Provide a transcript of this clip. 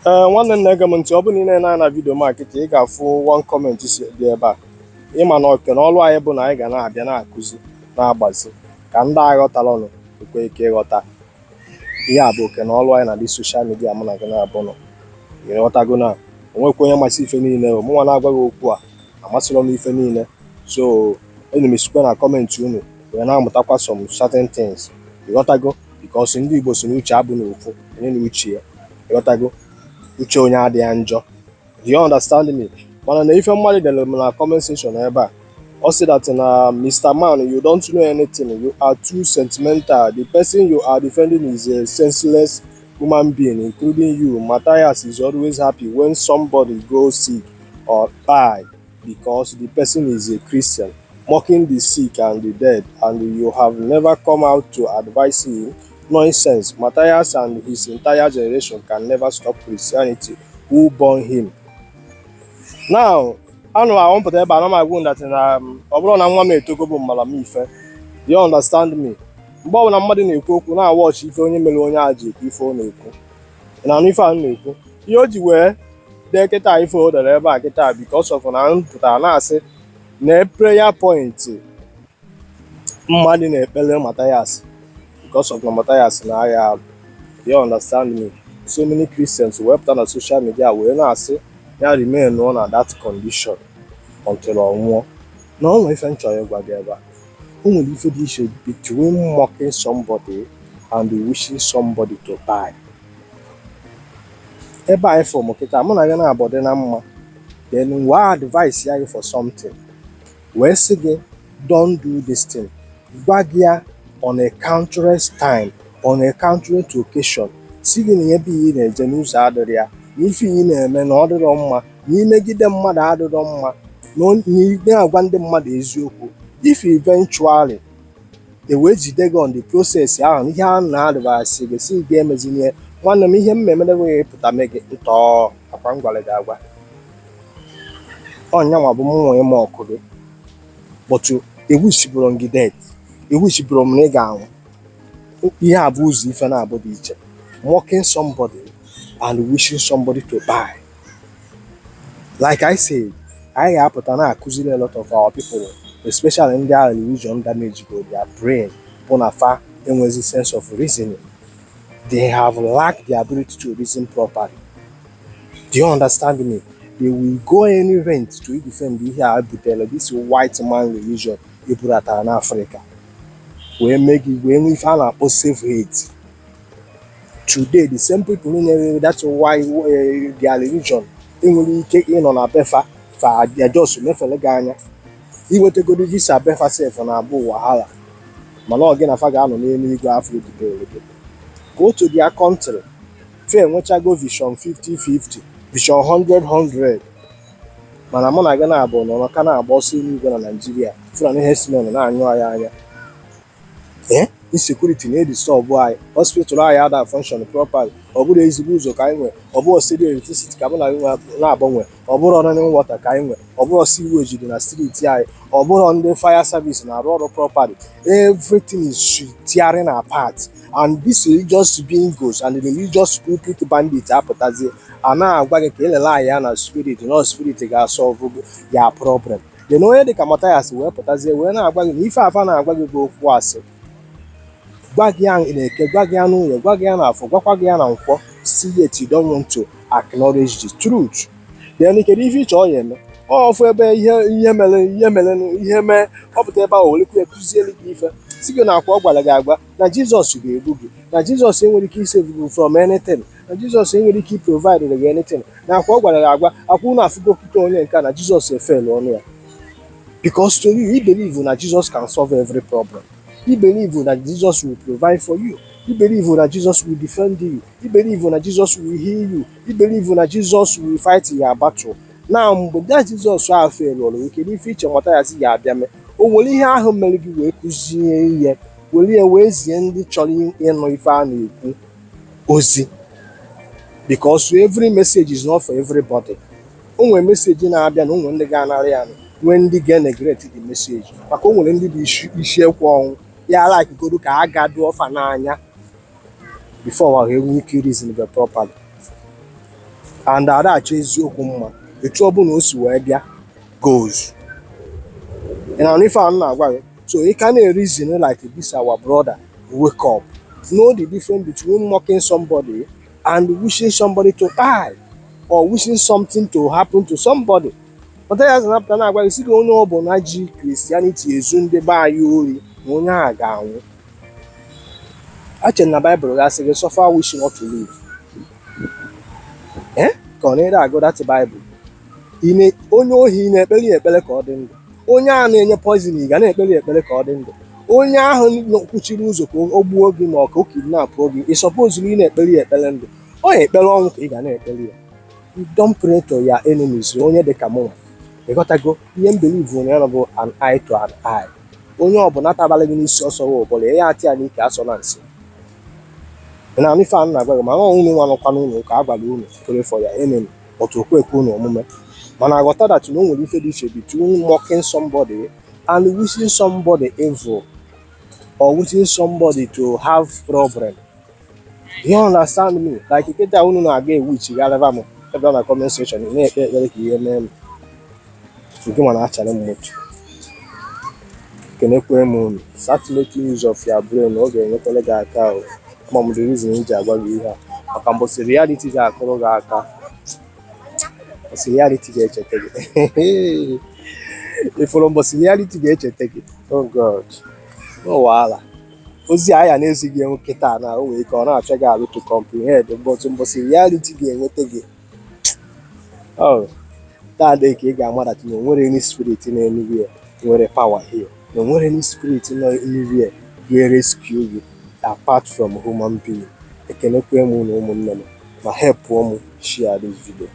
nwanne nna ege m ntị ọ bụ niile na vidio m akịta ị ga-afụ one comment si dị ebe a ịma na oke na ọrụ anyị bụ na anyị ga na-abịa na-akụzi na-agbazi ka ndị aghọtara ọnụ ekwe ike ịghọta ihe a bụ oke na ọrụ anyị na dị soshal midia mụ na gị na-abụ nọ ịghọtago na onwekwa onye masị ife niile mụnwa na-agwaghị okwu a amasịrọ m ife niile so enyi m esikwa na kọmentị unu wee na-amụtakwa some certain things ịghọtago because ndị Igbo si n'uche abụ n'ofu onye na uche ya ịghọtago uche onye adịghị njọ. Do you understand me? Mana na ife mmadụ dere m na comment section ebe a ọ sị that na Mr. Man, you don't know anything, you are too sentimental, the person you are defending is a senseless human being including you. Mathias is always happy when somebody goes sick or die because the person is a Christian, mocking the sick and the dead, and you have never come out to advise him. Nonsense. Mathias and his entire generation can never stop Christianity. Who born him? Now, I know I won't put it, but I'm not going that in Do you understand me? But when I'm mad in a cook, when I watch if only Melonia before Naku. And I if I know you were they get I for the level get because of an answer. Ne prayer point. Mad in a Pele Mathias. Because of Mathias and I have, you understand me? So many Christians who went on social media will not say they remain on at that condition until or more. No, if enjoy whatever. Only if it is between mocking somebody and wishing somebody to die. A buy for Mokita, I'm not gonna about the then why advice here for something? Where's again? Don't do this thing. Bagia on a countless time, on a countless occasion, singing a be in a genus adaria, if in a man ordered on ma, ni make them mad added on ma, no need there one the mad Ezeaku. If eventually the wage they go on the process, and he had advice, the see game is in here, one of me him remember way put a make it to a pangwalagua. On Yamabu more could but you a wish bron dead. You wish from Negan. You have who's if an body mocking somebody and wishing somebody to die. Like I said, I happen to accuse a lot of our people, especially in their religion, damage go their brain, bonafa, and with a sense of reasoning. They have lacked the ability to reason properly. Do you understand me? They will go any rent to defend this white man religion you put at an Africa. We make it when we found our safe hate. Today, the same people in that's why their religion only take in on a befa for their just never Ghana. He will take good visa befa safe on our bow wahala. Malo again a fagan on any go Africa to go to their country. Fair which I go vision 50-50, vision 100-100. Man, I'm not gonna abon or can I boss in Nigeria. From Hesman and I know insecurity need to solve why hospital I had that function properly or good easy booze or kind way or both city electricity or both running water kind way or both sewage in a street or both on the fire service and a road property. Everything is tearing apart, and this religious being goes and the religious pulpit bandits appetizer and now I'm going to kill a lion and spirit, no spirit to solve your problem. They know they come as well, but as they were not going if I found I'm going to go for us. Gwagian in a Gwagiano, Gwagiana for Gwagiana, see it, you don't want to acknowledge the truth. Then you can if you join him, or for Yemen, up there about liquid giver. See you now, Gwagagagwa. Now Jesus will be a boogie. Now Jesus ain't really keep saving from anything. Now Jesus ain't really keep providing anything. Now Gwagagagwa, I won't have to go to only and can Jesus a fail on here. Because to you, he believes that Jesus can solve every problem. He believes that Jesus will provide for you. He believes that Jesus will defend you. He believes that Jesus will heal you. He believes that Jesus will fight your battle. Now, but that Jesus will fail. We can feature what I see. Oh, will he have many ways? Will he always end the challenge in my family? Ozi. Because every message is not for everybody. Only message in Abian, when the Ghana, when they get neglected the message. But when the issue, yeah, like go to I got do off an anya before I reason the properly. and ada achọ eziokwu mma etu ọ bụla o si wee bịa goes. And if I'm not worried, so you can reason like this our brother wake up, know the difference between mocking somebody and wishing somebody to die or wishing something to happen to somebody. But that hasn't happened now. You see the only obonaji Christianity is in the Bible. Onye aga anwụ. Actually, na Bible that says suffer wishing not to live. Ka ọ na-agụ that Bible. Ime onye ohi na-ekpeli ekpele ka ọ dị ndụ. Onye a na-enye poison ga na-ekpeli ekpele ka ọ dị ndụ. Onye ahụ kwuchiri ụzọ ka o gbuo gị ma ọ ka o kidnap gị, ị suppose ị na-ekpeli ekpele ndụ. Onye ekpele ọnwụ ka ị ga na-ekpeli ya. You don't pray to your enemies. Onye dị ka mụ. Ị ghọtago ihe m believe na ya bụ an eye to an eye. Onye ọbụla tabalị gị n'isi ọsọ ụbọla ya atị ya n'ike asọ na nsị. Na ife a na-agwa gị ma ọ unu nwa nọkwa n'ụlọ ka a gwara unu pray for your enemy otu okwe unu omume. Mana aghọta that na o nwere ife dị iche between mocking somebody and wishing somebody evil or wishing somebody to have problem. You understand me? Like iketa unu na-aga ewichi galeva m ebe na comment section na-ekpe ekpere ka ihe mee m. Nke mana achara m moto. Kenekwe m unu. Start making use of your brain oge enyekwele gị aka o. Ma m the reason iji agwa gị ihe a. Maka mbọsị reality ga-akụrụ gị aka. Reality ga-echete gị. Ifuru mbọsị reality ga-echete gị. Oh God. No wahala. Ozi anya na-ezighị enwe kịta na o nwere ike ọ na-achọ gị alụ to comprehend mbọsị reality ga-enweta gị. Oh, that day ka ị ga-ama that na nwere any spirit na-enughi nwere power here. Na nwere any spirit na-enughi ga-rescue you apart from human being. Ekenekwe m na ụmụnne m ma help m share this video.